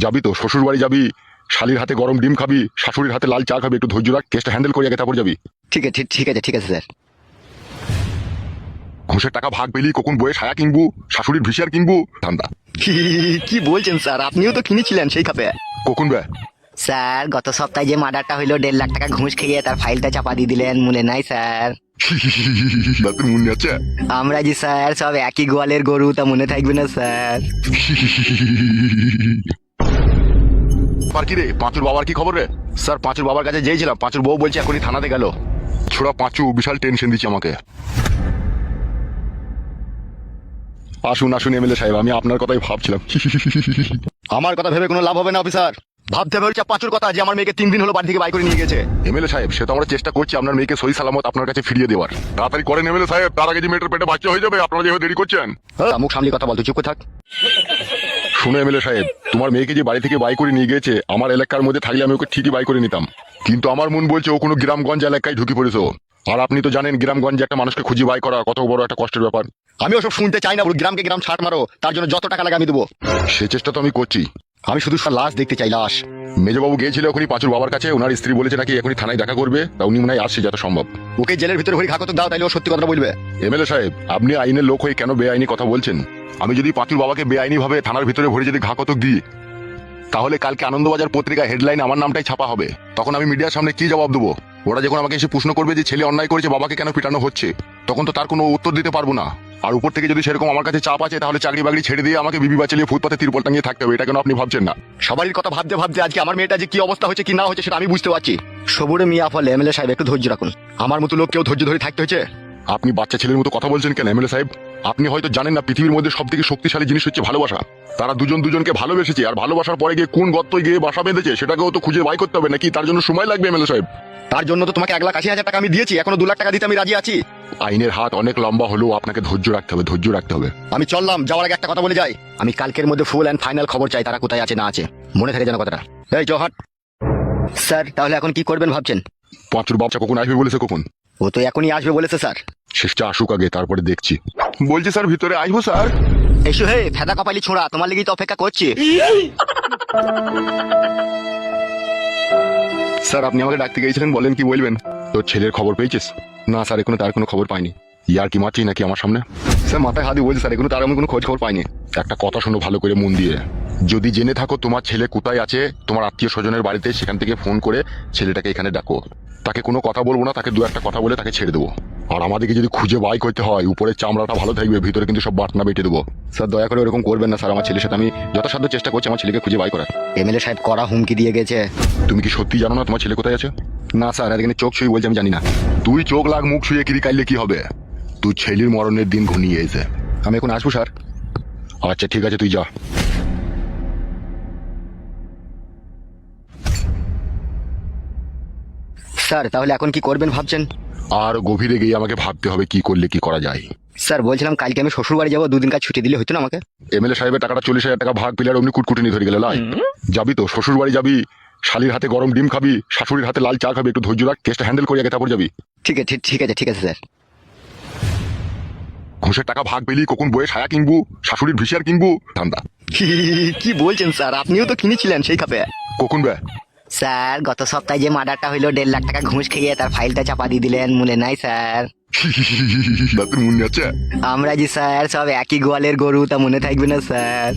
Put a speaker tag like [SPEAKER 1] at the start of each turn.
[SPEAKER 1] যাবি তো শ্বশুর বাড়ি যাবি, শালির হাতে গরম ডিম খাবি, শাশুড়ির হাতে লাল চা খাবি, একটু ধৈর্য রাখ, কেসটা হ্যান্ডেল করে আগে তারপর যাবি।
[SPEAKER 2] ঠিক আছে স্যার।
[SPEAKER 1] ঘুষের টাকা ভাগ পেলি, কখন বইয়ে সায়া কিনবু, শাশুড়ির ভিসিয়ার কিনবু, ধান্দা।
[SPEAKER 2] কি বলছেন স্যার, আপনিও তো কিনেছিলেন সেই খাপে।
[SPEAKER 1] কখন বে?
[SPEAKER 2] স্যার গত সপ্তাহে যে মার্ডারটা হইলো 1.5 লাখ টাকা ঘুষ খেয়ে তার ফাইলটা চাপা দিয়ে দিলেন, মনে নাই স্যার?
[SPEAKER 1] তোর মনে আছে?
[SPEAKER 2] আমরা জি স্যার সব একই গোয়ালের গরু, তা মনে থাকবে না স্যার?
[SPEAKER 1] আর কি রে, পাঁচুর বাবার কি খবর রে?
[SPEAKER 3] স্যার পাঁচুর বাবার কাছে যেয়েছিলাম, পাঁচুর বউ বলছে এখনই থানাতে গেল।
[SPEAKER 1] ছোড়া পাঁচু বিশাল টেনশন দিচ্ছে আমাকে। আসুন আসুন এমএলএ সাহেব, আমি আপনার কথাই ভাবছিলাম।
[SPEAKER 3] আমার কথা ভেবে কোনো লাভ হবে না অফিসার, ভাবতে হবে হচ্ছে পাঁচুর কথা যে আমার মেয়েকে 3 দিন হলো বাড়ি থেকে বাই করে নিয়ে গেছে।
[SPEAKER 1] এমএলএ সাহেব, সে তো আমরা চেষ্টা করছি আপনার মেয়েকে সহি সালামত আপনার কাছে ফিরিয়ে দেওয়ার। তাড়াতাড়ি করেন এমএলএ সাহেব, তার আগে যে মেয়েটার পেটে বাচ্চা হয়ে যাবে, আপনারা যেভাবে দেরি করছেন।
[SPEAKER 3] মুখ সামলি কথা বল, তুই চুপ করে থাক।
[SPEAKER 1] শুনে এমএলএ সাহেব, তোমার মেয়েকে যে বাড়ি থেকে বাই করে নিয়ে গেছে, আমার এলাকার মধ্যে থাকলে আমি ওকে ঠিকই বাই করে নিতাম, কিন্তু আমার মন বলছে ও কোনো গ্রামগঞ্জ এলাকায় ঢুকে পড়েছে। আর আপনি তো জানেন গ্রামগঞ্জে একটা মানুষকে খুঁজে বাই করা কত বড় একটা কষ্টের ব্যাপার।
[SPEAKER 3] আমি ওসব শুনতে চাই না, গ্রামকে গ্রাম ছাড় মারো, তার জন্য যত টাকা লাগে আমি দেবো।
[SPEAKER 1] সে চেষ্টা তো আমি করছি।
[SPEAKER 3] আমি শুধু লাশ দেখতে চাই, লাশ।
[SPEAKER 1] মেজবাবু গিয়েছিল ওখানে পাঁচুর বাবার কাছে, ওনার স্ত্রী বলেছে নাকি এখনই থানায় দেখা করবে, তা উনি মনে হয় আসছে যত সম্ভব।
[SPEAKER 3] ওকে জেলের ভিতরে হরি খাকত দাও, তাইলে ও সত্যি কথা বলবে।
[SPEAKER 1] এমএলএ সাহেব, আপনি আইনের লোক হয়ে কেন বেআইনি কথা বলছেন? আমি যদি পাঁচুর বাবাকে বেআইনি ভাবে থানার ভিতরে ভরে যদি ঘাকতক দিই, তাহলে কালকে আনন্দবাজার পত্রিকা হেডলাইনে আমার নামটাই ছাপা হবে। তখন আমি মিডিয়ার সামনে কি জবাব দেবো? ওরা যখন আমাকে এসে প্রশ্ন করবে যে ছেলে অন্যায় করেছে, বাবাকে কেন পিটানো হচ্ছে, তখন তো তার কোনো উত্তর দিতে পারবো না। আর উপর থেকে যদি সেরকম আমার কাছে চাপ আছে, তাহলে চাকরি বাকরি ছেড়ে দিয়ে আমাকে বিবি বাঁচালিয়ে ফুটপাতে তিরপল টাঙিয়ে থাকতে হবে। এটা কেন আপনি ভাবছেন না?
[SPEAKER 3] সবারই কথা ভাবতে ভাবতে আজকে আমার মেয়েটা যে কি অবস্থা হচ্ছে কি না হচ্ছে সেটা আমি বুঝতে পারছি।
[SPEAKER 2] সবুরে মিয়া ফলে এমএলএ সাহেব একটু ধৈর্য রাখুন।
[SPEAKER 3] আমার মতো লোক কেউ ধৈর্য ধরে থাকতে হচ্ছে?
[SPEAKER 1] আপনি বাচ্চা ছেলের মতো কথা বলছেন কেন এমএলএ সাহেব? আপনি হয়তো জানেন না পৃথিবীর মধ্যে সব থেকে শক্তিশালী জিনিস হচ্ছে ভালোবাসা। তারা দুজন দুজনকে ভালোবেসেছে, আর ভালোবাসার পরে গিয়ে কোন গর্তয় গিয়ে বাসা বেঁধেছে সেটাকেও তো খুঁজে বাই করতে হবে, নাকি তার জন্য সময় লাগবে এমএলএ সাহেব?
[SPEAKER 3] তার জন্য তো তোমাকে 1,80,000 টাকা আমি দিয়েছি, এখনো 2 লাখ টাকা দিতে আমি রাজি আছি।
[SPEAKER 1] আইনের হাত অনেক লম্বা হলেও আপনাকে ধৈর্য রাখতে হবে, ধৈর্য রাখতে হবে।
[SPEAKER 3] আমি চললাম, যাওয়ার আগে একটা কথা বলে যাই, আমি কালকের মধ্যে ফুল অ্যান্ড ফাইনাল খবর চাই, তারা কোথায় আছে না আছে, মনে থাকে যেন কথাটা। এই জহাট।
[SPEAKER 2] স্যার তাহলে এখন কি করবেন ভাবছেন?
[SPEAKER 1] পাঁচুর বাচ্চা কখন আসবে বলেছে? কখন?
[SPEAKER 2] ও তো এখনই আসবে বলেছে স্যার।
[SPEAKER 1] শেষটা আসুক আগে, তারপরে দেখছি। বলছি স্যার ভিতরে আসবো স্যার?
[SPEAKER 2] এসো হে ফেদা কপালি ছোঁড়া, তোমার লেগেই তো অপেক্ষা করছি।
[SPEAKER 1] স্যার আপনি আমাকে ডাকতে গিয়েছিলেন, বলেন কি বলবেন? তোর ছেলের খবর পেয়েছিস? না স্যার, এখনো তার কোনো খবর পাইনি। ইয়ার কি মারছি নাকি আমার সামনে? স্যার মাথায় হাত দিয়ে বলছি স্যার, এখনো তার আমি কোনো খোঁজ খবর পাইনি। একটা কথা শোনো ভালো করে মন দিয়ে, যদি জেনে থাকো তোমার ছেলে কোথায় আছে, তোমার আত্মীয় স্বজনের বাড়িতে, সেখান থেকে ফোন করে ছেলেটাকে এখানে ডাকো। তাকে কোনো কথা বলবো না, তাকে 2-1টা কথা বলে তাকে ছেড়ে দেবো। আর আমাদেরকে যদি খুঁজে বাই করতে হয়, উপরের চামড়াটা ভালো থাকবে, ভিতরে কিন্তু সব বাটনা বেটে দেবো। স্যার দয়া করে ওরকম করবেন না স্যার, আমার ছেলের সাথে আমি যথাসাধ্য চেষ্টা করছি আমার ছেলেকে খুঁজে বাই করার।
[SPEAKER 2] এমএলএ সাহেব কড়া হুমকি দিয়ে গেছে।
[SPEAKER 1] তুমি কি সত্যি জানো না তোমার ছেলে কোথায় আছে? না স্যার, এখানে চোখ ছুঁয়ে বলছি আমি জানি না। তুই চোখ লাগ, মুখ ছুঁয়ে কিরি কাইলে কি হবে? তুই ছেলের মরণের দিন ঘনিয়ে এসে। আমি এখন আসবো স্যার? আচ্ছা ঠিক আছে, তুই যা।
[SPEAKER 2] স্যার তাহলে এখন কি করবেন ভাবছেন?
[SPEAKER 1] আর গভীরে গিয়ে আমাকে ভাবতে হবে কি করলে কি করা যায়।
[SPEAKER 2] স্যার বলছিলাম কালকে আমি শ্বশুর বাড়ি যাবো, 2 দিন কাজ ছুটি দিলে হতো না আমাকে?
[SPEAKER 1] এমএলএ সাহেবের টাকাটা 40,000 টাকা ভাগ পেলে আর অমনি কুটকুটি ধরে গেল লাই। যাবি তো শ্বশুর বাড়ি যাবি, শালির হাতে গরম ডিম খাবি, শাশুড়ির হাতে লাল চা খাবি, একটু ধৈর্য রাখ, কেসটা হ্যান্ডেল করে আগে তারপর যাবি।
[SPEAKER 2] ঠিক আছে স্যার।
[SPEAKER 1] ঘুষের টাকা ভাগ পেলি, কখন বইয়ে সায়া কিনবু, শাশুড়ির ভিসিয়ার কিনবু, ধান্দা।
[SPEAKER 2] কি বলছেন স্যার, আপনিও তো কিনেছিলেন সেই খাপে।
[SPEAKER 1] কখন বে?
[SPEAKER 2] স্যার গত সপ্তাহে যে মার্ডারটা হইলো 1.5 লাখ টাকা ঘুষ খেয়ে তার ফাইলটা চাপা দিয়ে দিলেন, মনে নাই স্যার?
[SPEAKER 1] তোর মনে আছে?
[SPEAKER 2] আমরা জি স্যার সব একই গোয়ালের গরু, তা মনে থাকবে না স্যার?